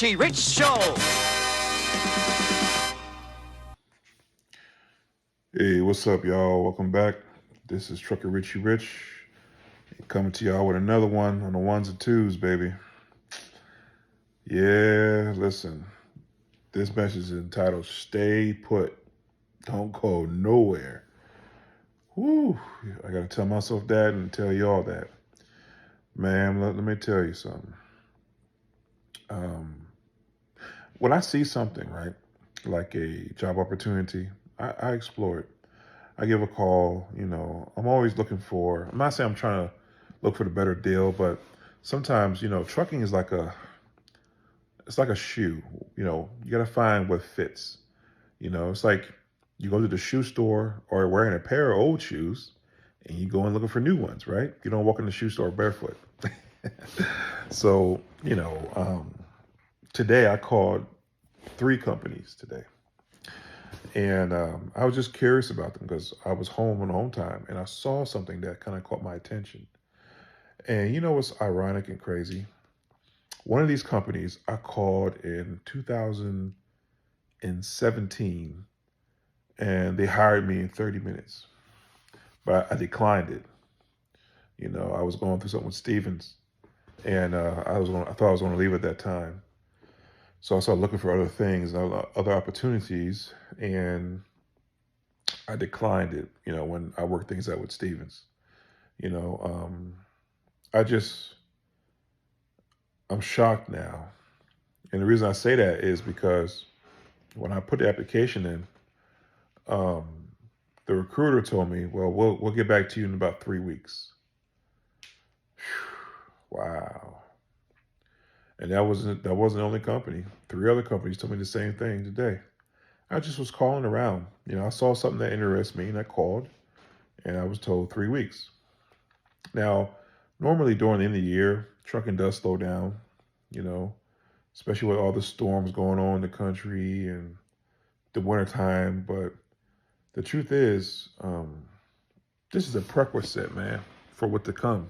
Richie Rich Show. Hey, what's up, y'all? Welcome back. This is Trucker Richie Rich coming to y'all with another one on the ones and twos, baby. Yeah, listen, this message is entitled Stay Put. Don't go nowhere. Whew, I gotta tell myself that and tell y'all that. Man, let me tell you something. Um, when I see something, right, like a job opportunity, I explore it. I give a call. I'm always looking for. I'm not saying I'm trying to look for the better deal, but sometimes trucking is like it's like a shoe. You got to find what fits. It's like you go to the shoe store or wearing a pair of old shoes, and you go in looking for new ones, right? You don't walk in the shoe store barefoot. So today I called 3 companies today. And I was just curious about them because I was home on home time and I saw something that kind of caught my attention. And you know what's ironic and crazy? One of these companies I called in 2017 and they hired me in 30 minutes, but I declined it. I was going through something with Stevens and I thought I was going to leave at that time. So I started looking for other things, other opportunities, and I declined it, when I worked things out with Stevens. You know, I just, I'm shocked now. And the reason I say that is because when I put the application in, um, the recruiter told me, well, we'll get back to you in about 3 weeks. Wow. And that wasn't the only company. 3 other companies told me the same thing today. I just was calling around. I saw something that interested me and I called and I was told 3 weeks. Now, normally during the end of the year, trucking does slow down, you know, especially with all the storms going on in the country and the wintertime. But the truth is, this is a prerequisite, man, for what to come.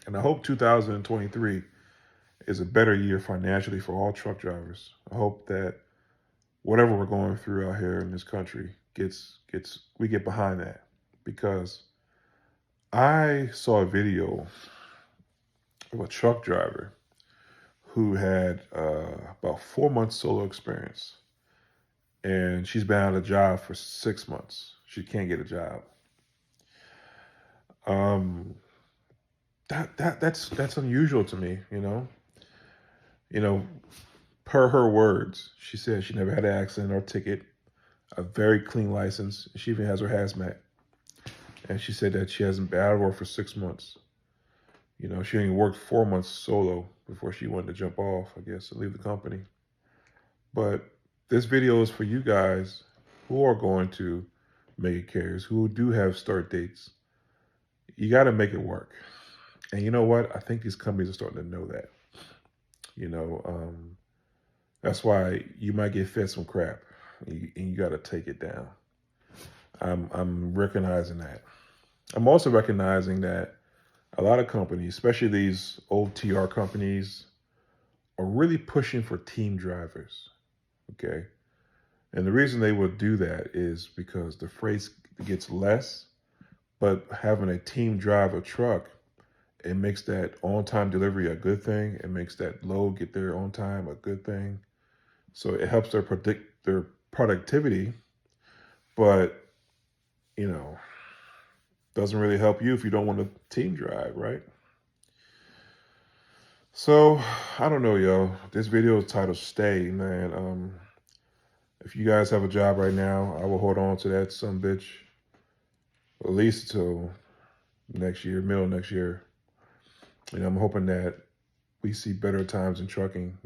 And I hope 2023 is a better year financially for all truck drivers. I hope that whatever we're going through out here in this country we get behind that, because I saw a video of a truck driver who had about 4 months solo experience, and she's been out of a job for 6 months. She can't get a job. Um, that's unusual to me. You know, per her words, she said she never had an accident or ticket, a very clean license. She even has her hazmat, and she said that she hasn't been out of work for 6 months. She only worked 4 months solo before she wanted to jump off, I guess, and leave the company. But this video is for you guys who are going to make carriers, who do have start dates. You got to make it work. And you know what? I think these companies are starting to know that. You know, um, that's why you might get fed some crap, and you got to take it down. I'm recognizing that. I'm also recognizing that a lot of companies, especially these old TR companies, are really pushing for team drivers. Okay. And the reason they would do that is because the freight gets less, but having a team drive a truck, it makes that on time delivery a good thing. It makes that load get there on time a good thing. So it helps their productivity, but you know, doesn't really help you if you don't want to team drive, right? So I don't know, yo. This video is titled "Stay," man. If you guys have a job right now, I will hold on to that some bitch at least until next year, middle of next year. I'm hoping that we see better times in trucking.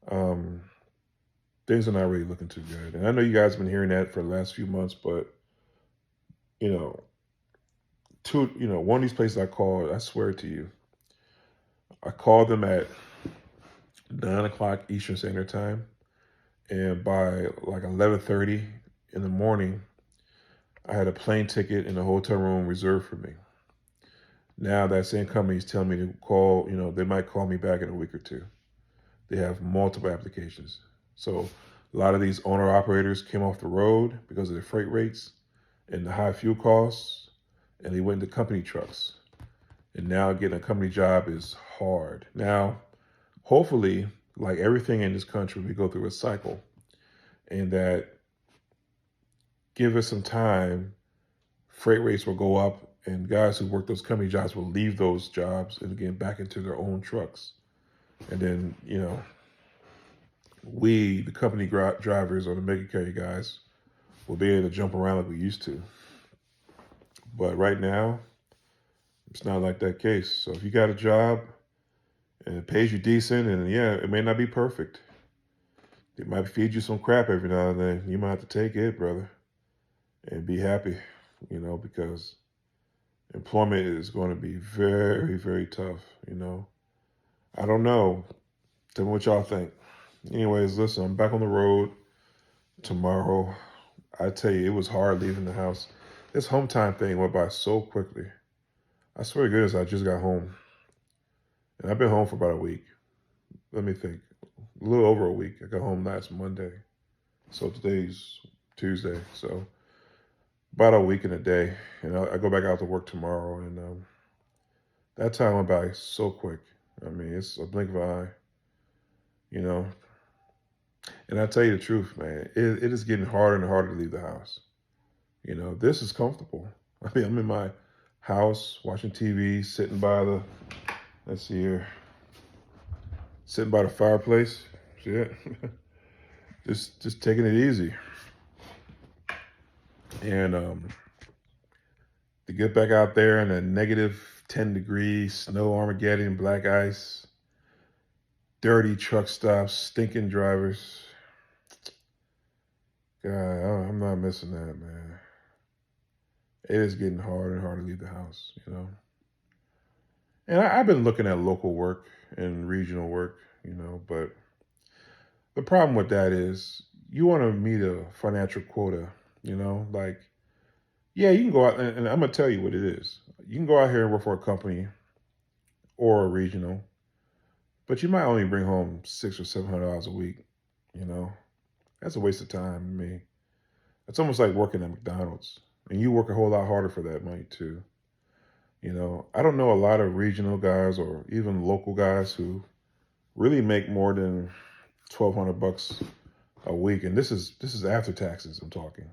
Um, Things are not really looking too good, and I know you guys have been hearing that for the last few months. But you know, one of these places I called, I swear to you, I called them at 9 o'clock Eastern Standard Time, and by like 11:30 in the morning, I had a plane ticket and a hotel room reserved for me. Now that same company is telling me to call, they might call me back in a week or two. they have multiple applications. So a lot of these owner operators came off the road because of the freight rates and the high fuel costs, and they went into company trucks. And now getting a company job is hard. Now, hopefully, like everything in this country, we go through a cycle, and that give us some time, freight rates will go up, and guys who work those company jobs will leave those jobs and get back into their own trucks. And then, we, the company drivers or the mega carrier guys, will be able to jump around like we used to. But right now, it's not like that case. So if you got a job and it pays you decent, and yeah, it may not be perfect. It might feed you some crap every now and then. You might have to take it, brother, and be happy, because employment is going to be very, very tough, I don't know. Tell me what y'all think. Anyways, listen, I'm back on the road tomorrow. I tell you, it was hard leaving the house. This home time thing went by so quickly. I swear to goodness, I just got home. And I've been home for about a week. Let me think. A little over a week. I got home last Monday. So today's Tuesday. So about a week and a day. And I go back out to work tomorrow. And that time went by so quick. I mean, it's a blink of an eye. And I tell you the truth, man, it is getting harder and harder to leave the house. This is comfortable. I mean, I'm in my house watching TV, sitting by the, let's see here, sitting by the fireplace. See it? just taking it easy. And to get back out there in a negative 10 degrees, snow Armageddon, black ice, dirty truck stops, stinking drivers. God, I'm not missing that, man. It is getting harder and harder to leave the house, And I've been looking at local work and regional work, but the problem with that is you want to meet a financial quota, like, yeah, you can go out and I'm going to tell you what it is. You can go out here and work for a company or a regional, but you might only bring home $600 or $700 a week, That's a waste of time to me. It's almost like working at McDonald's, and you work a whole lot harder for that money too. I don't know a lot of regional guys or even local guys who really make more than $1,200 a week, and this is after taxes. I'm talking.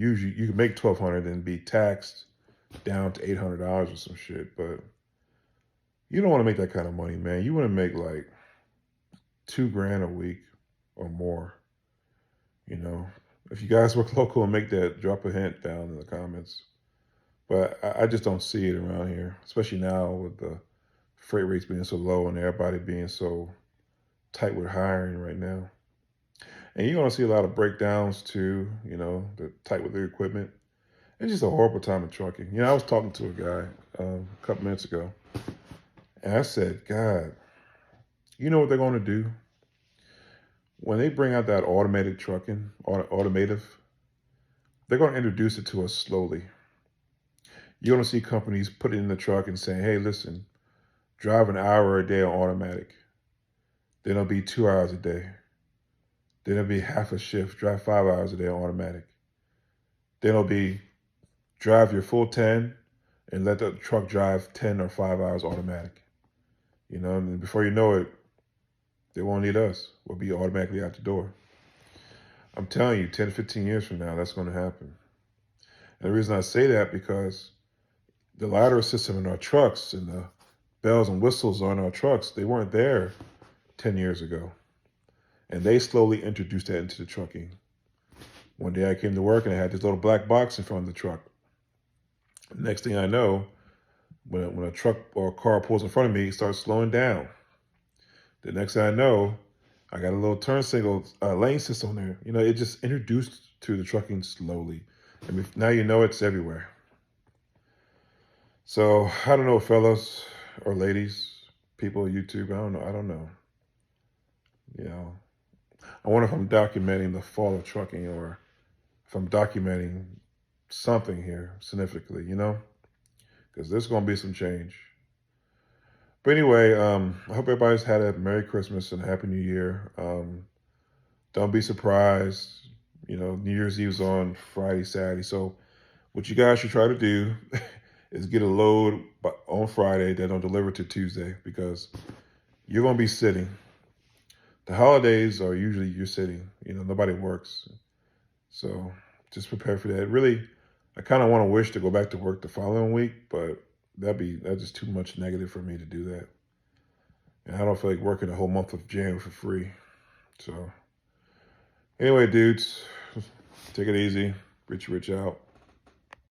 Usually you can make $1,200 and be taxed down to $800 or some shit, but you don't want to make that kind of money, man. You want to make like $2,000 a week or more. If you guys work local and make that, drop a hint down in the comments. But I just don't see it around here, especially now with the freight rates being so low and everybody being so tight with hiring right now. And you're going to see a lot of breakdowns too, they're tight with their equipment. It's just a horrible time in trucking. I was talking to a guy a couple minutes ago, and I said, God, you know what they're going to do? When they bring out that automated trucking, automative, they're going to introduce it to us slowly. You're going to see companies put it in the truck and saying, hey, listen, drive an hour a day on automatic. Then it'll be 2 hours a day. Then it'll be half a shift, drive 5 hours a day on automatic. Then it'll be drive your full 10 and let the truck drive 10 or 5 hours automatic. And before you know it, they won't need us. We'll be automatically out the door. I'm telling you, 10 to 15 years from now, that's going to happen. And the reason I say that because the lidar system in our trucks and the bells and whistles on our trucks, they weren't there 10 years ago. And they slowly introduced that into the trucking. One day I came to work and I had this little black box in front of the truck. Next thing I know, when a truck or a car pulls in front of me, it starts slowing down. The next thing I know, I got a little turn signal lane system there. It just introduced to the trucking slowly. Now it's everywhere. So I don't know, fellas or ladies, people on YouTube. I don't know. I wonder if I'm documenting the fall of trucking or if I'm documenting something here significantly, because there's going to be some change. But anyway, I hope everybody's had a Merry Christmas and a Happy New Year. Don't be surprised. New Year's Eve's on Friday, Saturday. So what you guys should try to do is get a load on Friday that don't deliver to Tuesday because you're going to be sitting. The holidays are usually you're sitting. Nobody works. So just prepare for that. Really, I kind of want to wish to go back to work the following week, but that's just too much negative for me to do that. And I don't feel like working the whole month of January for free. So anyway, dudes, take it easy. Rich out.